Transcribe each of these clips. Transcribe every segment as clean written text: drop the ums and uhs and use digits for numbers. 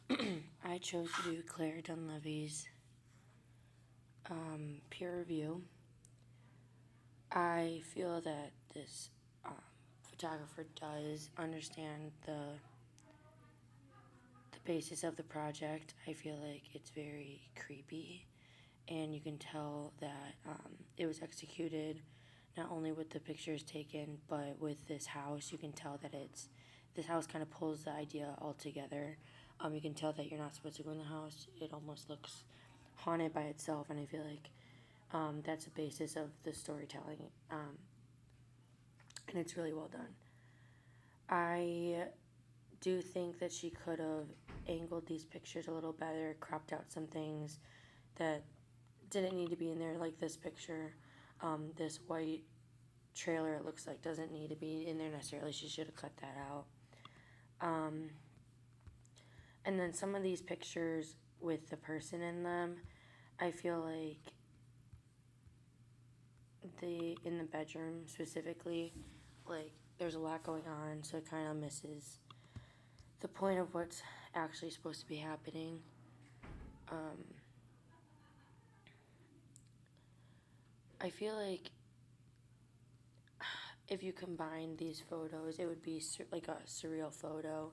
I chose to do Claire Dunleavy's peer review. I feel that this photographer does understand the basis of the project. I feel like it's very creepy, and you can tell that it was executed not only with the pictures taken, but with this house. You can tell that this house kind of pulls the idea all together. You can tell that you're not supposed to go in the house. It almost looks haunted by itself, and I feel like that's the basis of the storytelling, and it's really well done. I do think that she could have angled these pictures a little better, cropped out some things that didn't need to be in there, like this picture. This white trailer, it looks like, doesn't need to be in there necessarily. She should have cut that out. And then some of these pictures with the person in them, I feel like in the bedroom specifically, like there's a lot going on, so it kind of misses the point of what's actually supposed to be happening. I feel like if you combine these photos, it would be like a surreal photo.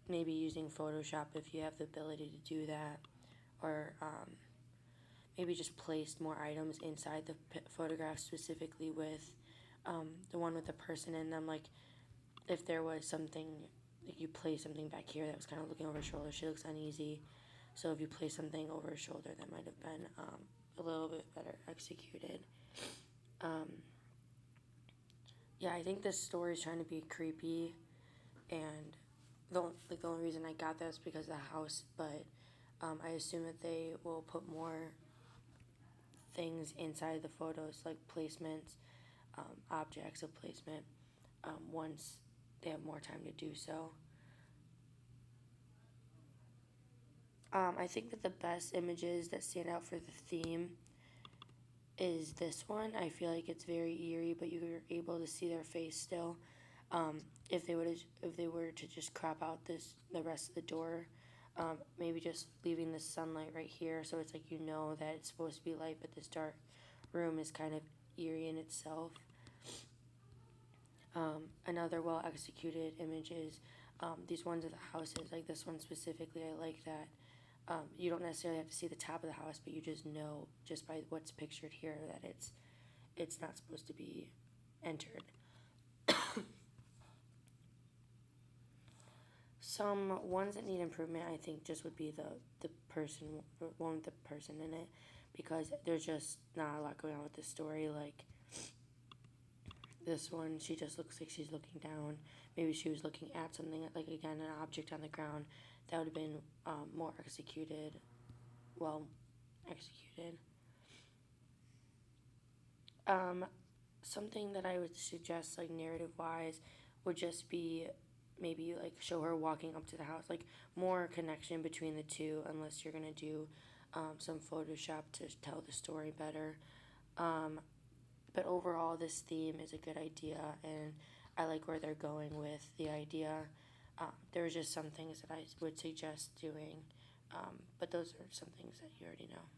Maybe using Photoshop if you have the ability to do that, or maybe just place more items inside the photograph, specifically with the one with the person in them. Like if there was something, like you place something back here that was kind of looking over her shoulder, she looks uneasy. So if you place something over her shoulder, that might have been a little bit better executed. Yeah, I think this story is trying to be creepy, and the only reason I got that is because of the house. But I assume that they will put more things inside the photos, like placements, objects of placement, once they have more time to do so. I think that the best images that stand out for the theme is this one. I feel like it's very eerie, but you're able to see their face still. If they were to just crop out the rest of the door, maybe just leaving the sunlight right here, so it's like that it's supposed to be light, but this dark room is kind of eerie in itself. Another well executed image is these ones of the houses, like this one specifically. I like that. You don't necessarily have to see the top of the house, but you just know just by what's pictured here that it's not supposed to be entered. Some ones that need improvement, I think, just would be the one with the person in it, because there's just not a lot going on with the story. Like this one, she just looks like she's looking down. Maybe she was looking at something, like again, an object on the ground. That would have been more executed, well executed. Something that I would suggest, like narrative wise, would just be maybe like show her walking up to the house, like more connection between the two, unless you're gonna do some Photoshop to tell the story better. But overall, this theme is a good idea, and I like where they're going with the idea. There's just some things that I would suggest doing, but those are some things that you already know.